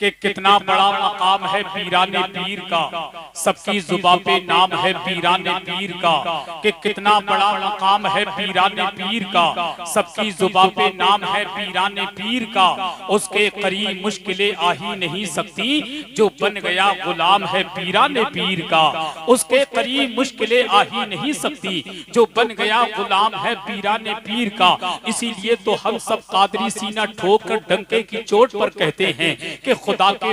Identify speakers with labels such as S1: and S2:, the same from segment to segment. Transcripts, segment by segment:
S1: कि कितना बड़ा मकाम है पीराने पीर का, सबकी जुबां पे नाम है पीराने पीर का। कि कितना बड़ा मकाम है पीराने पीर का, सबकी जुबां पे नाम है पीराने पीर का। उसके करीब मुश्किलें आ ही नहीं सकती, जो बन गया गुलाम है पीराने पीर का। उसके करीब मुश्किलें आ ही नहीं सकती, जो बन गया गुलाम है पीराने पीर का। इसीलिए तो हम सब कादरी सीना ठोक कर डंके की चोट पर कहते हैं कि खुदा के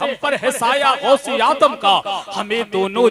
S1: हम पर है साया गौसे आदम का, हमें दोनों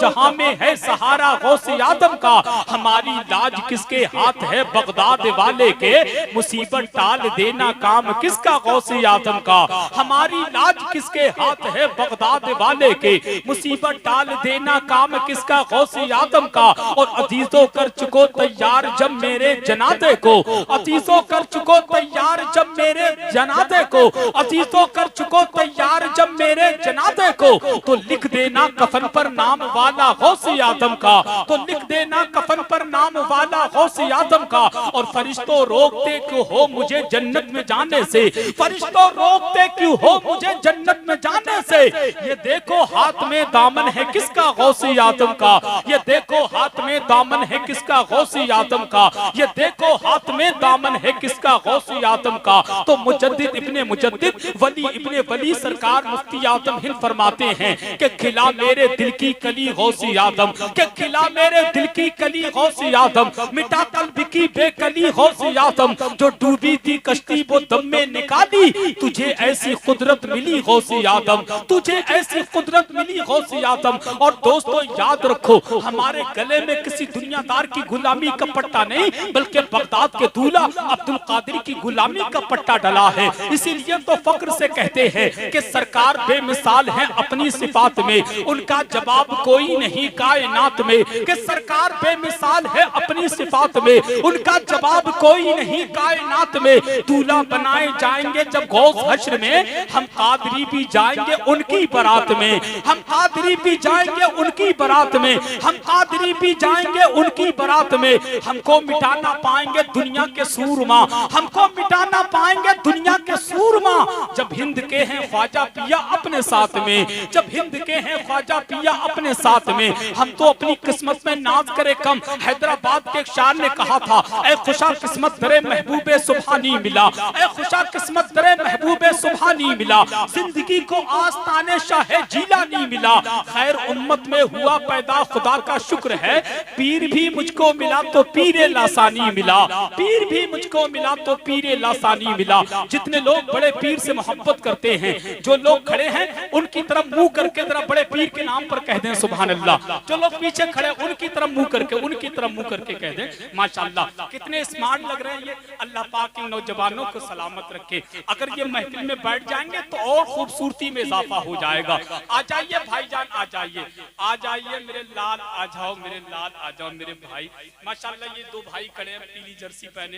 S1: जहां में है सहारा गौसे आदम का। हमारी लाज किसके हाथ है बगदाद वाले के, मुसीबत टाल देना काम किसका गौसे आदम का। हमारी लाज किसके हाथ है बगदाद वाले के, मुसीबत टाल देना काम किसका गौसे आदम का। और अजीजों कर चुको तैयार जब मेरे जनाजे को, अजीजों कर चुको तैयार जब मेरे जनाजे को, अजीजों कर चुको तैयार जब मेरे जनाजे को। तो लिख देना कफन पर नाम वाला गौसे आदम का, तो लिख देना कफन पर नाम वाला गौसे आदम का। और फरिश्तों रोकते क्यों हो मुझे जन्नत में जाने से, फरिश्तों रोकते क्यों हो मुझे जन्नत में जाने से। ये देखो हाथ में दामन है किसका गौसे आदम का, ये देखो हाथ में दामन है किसका गौसे आदम का, ये देखो हाथ में दामन है किसका गौसे आदम का। तो मुजद्दिद इब्ने मुजद्दिद वली इब्ने वली सरकार मुफ्ती आदम हिंद फरमाते हैं कि खिला मेरे दिल की कली गौसे आदम, कि खिला मेरे दिल की कली गौसे आदम, मिटा कल्ब की बेकली गौसे आदम। जो डूबी थी कश्ती वो दम में निकाली, तुझे ऐसी कुदरत मिली गौसे आदम, तुझे ऐसी कुदरत मिली गौसे आदम। और दोस्तों याद रखो, हमारे गले में किसी दुनियादार की गुलामी का पट्टा नहीं, बल्कि बगदाद के दूल्हा अब्दुल कादिर की गुलामी का पट्टा डला है। इसीलिए तो फक्र से कहते हैं कि सरकार बेमिसाल है अपनी सिफात में, उनका जवाब कोई नहीं कायनात में। कि सरकार बेमिसाल है अपनी सिफात में, उनका जवाब कोई नहीं कायनात में। दूल्हा बनाए जाएंगे जब गौस हश्र में, हम कादरी भी जाएंगे उनकी बारात में, हम कादरी भी जाएंगे उनकी बारात में, हम कादरी भी जाएंगे उनकी बारात में। हमको मिटाना पाएंगे दुनिया के सूरमा, हमको मिटाना पाएंगे दुनिया के सूरमा। जब हिंद के हैं ख्वाजा पिया अपने साथ में, जब हिंद के हैं ख्वाजा पिया अपने साथ में। हम तो अपनी किस्मत में नाज करे कम। हैदराबाद के एक शायर ने कहा था, ऐ खुशा किस्मत दरे महबूबे सुभानी मिला, ऐ खुशा किस्मत दरे महबूबे सुभानी मिला। जिंदगी को आस्ताने शाह जीलानी मिला, खैर उम्मत में हुआ पैदा खुदा का शुक्र है। पीर भी मुझको मिला तो पीरे लासानी मिला, पीर भी मुझको मिला तो पीरे लासानी मिला। जितने लोग बड़े पीर से मोहब्बत करते हैं, जो लोग खड़े हैं उनकी तरफ मुंह करके जरा बड़े पीर के नाम पर कह दें सुभान अल्लाह। जो लोग पीछे खड़े उनकी तरफ मुंह करके, उनकी तरफ मुंह करके कह दें माशाअल्लाह। कितने स्मार्ट लग रहे हैं ये। अल्लाह पाक इन नौजवानों को सलामत रखे। अगर ये महफिल में बैठ जाएंगे तो और खूबसूरती में इजाफा हो जाएगा। आ जाइए भाईजान, आ जाइए, आ जाइए मेरे लाल, आ जाओ मेरे लाल, आ जाओ मेरे भाई। माशाल्लाह ये दो भाई खड़े हैं पीली जर्सी पहने,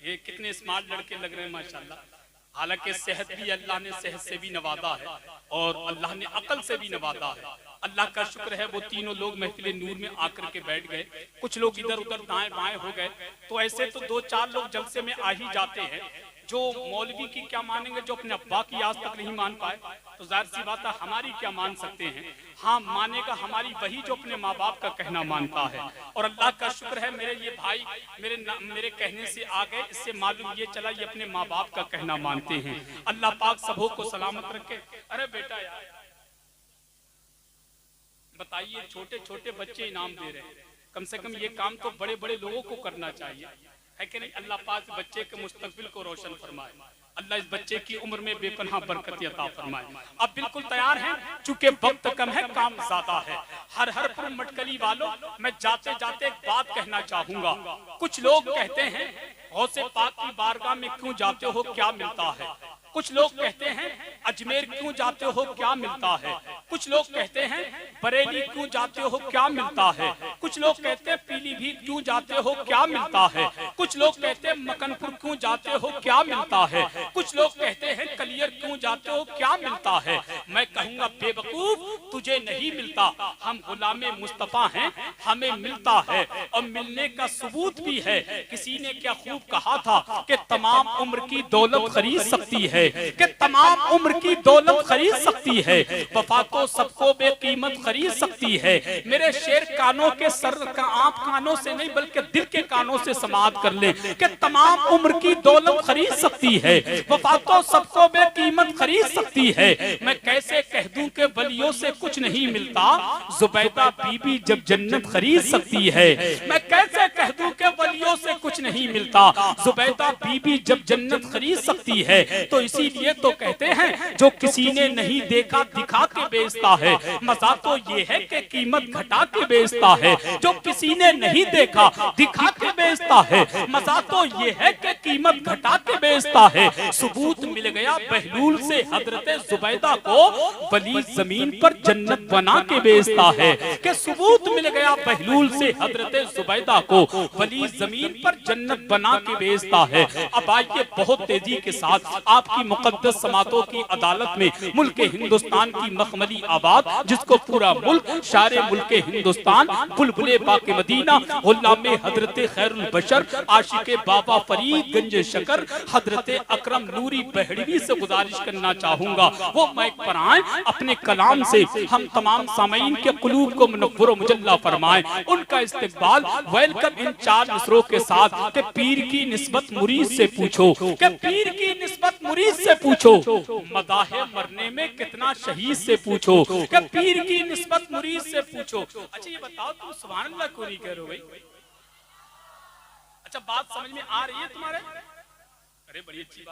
S1: ये कितने स्मार्ट लड़के लग रहे हैं माशाल्लाह। हालांकि सेहत भी अल्लाह ने सेहत से भी नवाजा है और अल्लाह ने अकल से भी नवाजा है। अल्लाह का शुक्र है वो तीनों लोग महफिल नूर में आकर के बैठ गए। कुछ लोग इधर उधर दाएं बाएं हो गए, तो ऐसे तो दो चार लोग जलसे में आ ही जाते हैं। जो मौलवी की क्या मानेंगे, जो अपने अब्बा की आज तक नहीं मान पाए, तो जाहिर सी बात है हमारी क्या मान सकते हैं। हाँ मानेगा हमारी वही जो अपने माँ बाप का कहना मानता है। और अल्लाह का शुक्र है मेरे ये भाई मेरे कहने से आ गए, इससे मालूम ये चला ये अपने माँ बाप का कहना मानते हैं। अल्लाह पाक सबों को सलामत रखे। अरे बेटा यार बताइए, छोटे छोटे बच्चे इनाम दे रहे हैं, कम से कम ये काम तो बड़े बड़े लोगों को करना चाहिए, है कि नहीं। अल्लाह पाक बच्चे के मुस्तकबिल को रोशन फरमाए, अल्लाह इस बच्चे की उम्र में बेपनाह बरकत अता फरमाए। अब बिल्कुल तैयार हैं, चूंकि वक्त कम है काम ज्यादा है। हर हर पर मटकली वालों, मैं जाते जाते एक बात कहना चाहूंगा। कुछ लोग कहते हैं गौसे पाक की बारगाह में क्यों जाते हो क्या मिलता है, कुछ लोग कहते हैं अजमेर क्यों जाते हो क्या मिलता है, कुछ लोग कहते हैं बरेली क्यों जाते हो क्या मिलता है, कुछ लोग कहते हैं पीलीभीत क्यों जाते हो क्या मिलता है, कुछ लोग कहते हैं मकनपुर क्यों जाते हो क्या मिलता है, कुछ लोग कहते हैं कलियर क्यों जाते हो क्या मिलता है। मैं कहूंगा बेवकूफ, तुझे नहीं मिलता, हम गुलामे मुस्तफा हैं, हमें मिलता है और मिलने का सबूत भी है। किसी ने क्या खूब कहा था कि तमाम उम्र की दौलत खरीद सकती है, कि तमाम उम्र की दौलत खरीद सकती है, वफा तो सबको बेकीमत खरीद सकती है। मेरे शेर कानों के सर का आप कानों से नहीं बल्कि दिल के कानों से समाप्त कर ले कि तमाम उम्र की दौलत खरीद सकती है, वफा तो सबको बेकीमत खरीद सकती है। मैं कैसे कह दूं कि वलियों से कुछ नहीं मिलता, जुबैदा बीबी जब जन्नत खरीद सकती है। मैं कैसे कह दूं कि वलियों से कुछ नहीं मिलता, जुबैदा बीबी जब जन्नत खरीद सकती है। तो इसीलिए तो कहते हैं जो किसी ने नहीं देखा दिखा के बेचता है, मजा तो ये है कि कीमत घटा के बेचता है। जो किसी ने नहीं देखा दिखा के बेचता है, मजा तो ये है कि कीमत घटा के बेचता है। सबूत मिल गया बहलूल से हजरत जुबैदा को, वली जमीन पर जन्नत बना के बेचता है। कि सबूत मिल गया बहलूल से हजरत जुबैदा को, वली जमीन पर जन्नत बना के बेचता है। अब आइए बहुत तेजी के साथ आपकी मुकद्दस समातों की अदालत में मुल्क हिंदुस्तान की मखमली आबाद, जिसको पूरा मुल्क शारे मुल्क हिंदुस्तान, बुलबुले बाके मदीना, गुलाम हजरत खैरुल बशर, आशिक बाबा फरीद गंज शकर, हजरत अकरम नूरी बहड़वी से गुजारिश करना चाहूंगा वो माइक पर आए, अपने कलाम से हम तमाम सामीन के कुलूब को मुनव्वर व मुजल्ला फरमाएं। उनका इस्तकबाल वेलकम इन 4 मिसरों के साथ कि पीर की निस्बत मुरीद से पूछो, कि पीर की निस्बत मुरीद से पूछो, मदाहे मरने में कितना शहीद से पूछो, कि पीर की निस्बत मुरीद से पूछो। अच्छा ये बताओ तुम सुभान अल्लाह क्यों नहीं कह रहे हो भाई? अच्छा बात समझ में आ रही है तुम्हारे? अरे बड़ी अच्छी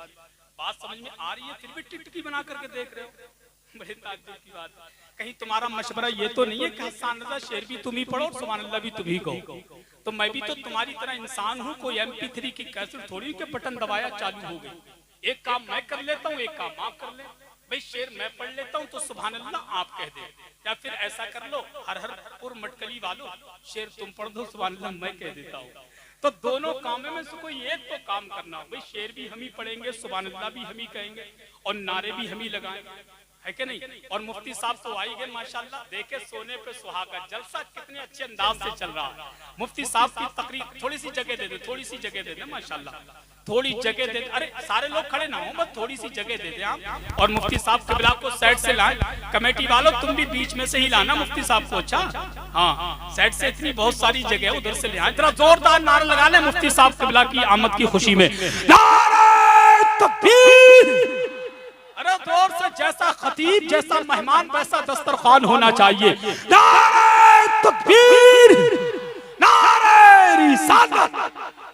S1: बात समझ में आ रही है, फिर भी टिकटकी बना करके देख रहे हो, बड़े ताज्जुब की बात। कहीं तुम्हारा मशवरा ये तो नहीं है कि सानदा शेर भी तुम ही पढ़ो और सुभान अल्लाह भी तुम ही कहो? तो मैं भी तो तुम्हारी तरह इंसान हूँ, कोई MP3 की कैसेट थोड़ी के बटन दबाया चालू हो गई। एक काम मैं कर लेता हूँ, एक काम आप कर ले। भाई शेर मैं पढ़ लेता हूँ तो सुभान अल्लाह आप कह दे, या फिर ऐसा कर लो हर और मटकली वालों शेर तुम पढ़ दो, सुभान अल्लाह मैं कह देता हूँ। तो दोनों कामों में से कोई एक तो काम करना। भाई शेर भी हम ही पढ़ेंगे, सुभान अल्लाह भी हम ही कहेंगे और नारे भी हम ही लगाएंगे, है कि नहीं? और मुफ्ती साहब तो आई गए माशाल्लाह, देखे सोने पे सुहागा, जलसा कितने अच्छे अंदाज से चल रहा है। मुफ्ती साहब की तकरीर थोड़ी सी जगह दे दे, थोड़ी सी जगह दे दे माशाल्लाह, थोड़ी जगह दे। अरे सारे लोग खड़े ना हो, बस थोड़ी सी जगह दे दे आप। और मुफ्ती साहब किबला को साइड से लाएं, कमेटी वालों तुम भी बीच में से ही लाना मुफ्ती साहब को। अच्छा हाँ, साइड से इतनी बहुत सारी जगह है, उधर से ले आए। जरा जोरदार नारा लगा ले मुफ्ती साहब किबला की आमद की खुशी में, नारे तकबीर। अरे जोर से, जैसा खतीब जैसा मेहमान वैसा दस्तरखान होना चाहिए। नारे तकबीर, नारे रिसालत,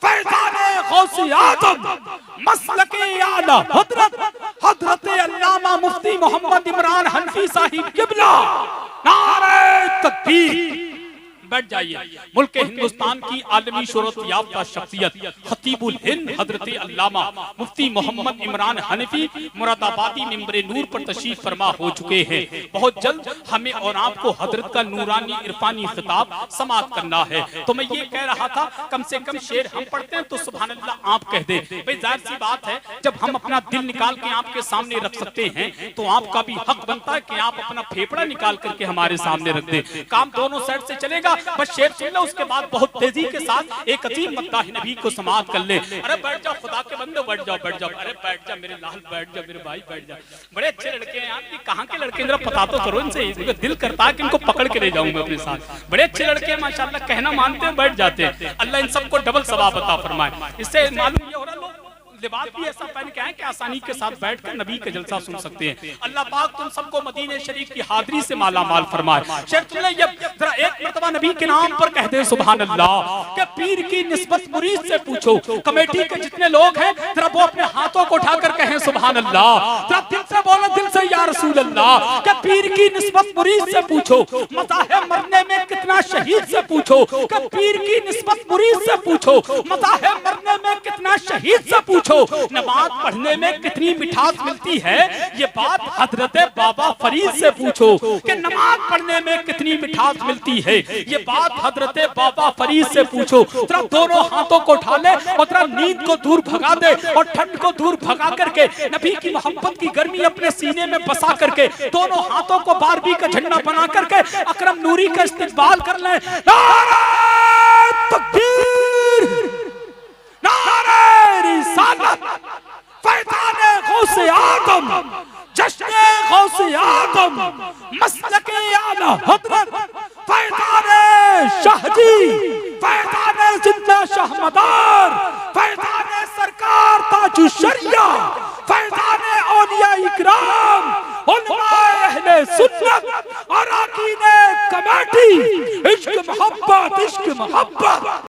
S1: फैज़ाने गौसे आज़म, मसलके आला हज़रत अल्लामा मुफ्ती मोहम्मद इमरान हनफी साहिब किबला, नारे तकबीर। बैठ जाइए। मुल्क हिंदुस्तान की आलमी शोहरत याफ्ता शख्सियत खतीबुल हिंद हजरत अल्लामा मुफ्ती मोहम्मद इमरान हनफी मुरादाबादी मिंबरे नूर पर तशरीफ फरमा हो चुके हैं। बहुत जल्द हमें और आपको हजरत का नूरानी इरफानी खिताब समाअत करना है। तो मैं ये कह रहा था कम से कम शेर हम पढ़ते हैं तो सुभान अल्लाह आप कह दे। भाई जाहिर सी बात है, जब हम अपना दिल निकाल के आपके सामने रख सकते हैं तो आपका भी हक बनता है कि आप अपना फेफड़ा निकाल करके हमारे सामने रख दे। काम दोनों साइड से चलेगा, बस शेर सुन लो, उसके बाद बहुत तेजी के साथ एक अजीम मद्दाह नबी को समाअत कर ले। अरे बैठ जाओ खुदा के बंदे, बैठ जाओ बैठ जाओ। अरे बैठ जा मेरे लाल, बैठ जा मेरे भाई, बैठ जा। बड़े अच्छे लड़के हैं आप, कहाँ के लड़के जरा पता तो करो इनसे, दिल करता है कि इनको पकड़ के ले जाऊंगा अपने साथ। बड़े अच्छे लड़के हैं माशाल्लाह, कहना मानते हैं, बैठ जाते हैं। अल्लाह इन सबको डबल सवाब अता फरमाए। इससे मालूम ये हो रहा लोग लिबास भी ऐसा पहन के आए कि आसानी के साथ बैठकर नबी का जलसा सुन सकते हैं। अल्लाह पाक तुम सबको मदीने शरीफ की हाजिरी से माला माल फरमाए। शेर तुमने जरा एक मर्तबा नबी के नाम पर कह दे सुभान अल्लाह। के पीर की निस्बत मुरीद से पूछो। कमेटी के जितने लोग हैं जरा वो अपने हाथों को उठाकर कहें सुभान अल्लाह। जरा दिल से बोलो, दिल से या रसूल अल्लाह। के पीर की निस्बत मुरीद से पूछो। मज़ाहे मरने में कितना शहीद से पूछो। के पीर की निस्बत मुरीद से पूछो। मज़ाहे मरने में कितना शहीद से पूछो। पूछो, नमाज पढ़ने में कितनी मिठास मिलती है, ये बात हजरत बाबा फरीद से पूछो कि नमाज पढ़ने में कितनी मिठास मिलती है, ये बात हजरत बाबा फरीद से पूछो। तेरा दोनों हाथों को उठा ले और तेरा नींद को दूर भगा दे और ठंड को दूर भगा करके नबी की मोहब्बत की गर्मी अपने सीने में बसा करके दोनों हाथों को बारबी का झंडा बना करके अकरम नूरी का इस्तेमाल कर ले। नारे तकबीर, नारे रिसालत, फैज़ाने गौसे आदम, जश्ने गौसे आदम, मसलके आला हज़रत, फैज़ाने शाहजी, फैज़ाने जिंदा शाहमदार, फैज़ाने सरकार ताजु शरिया, फैज़ाने औलिया इकराम, उलमाए अहले सुन्नत और अकीदे कमेटी, इश्क मोहब्बत, इश्क मोहब्बत।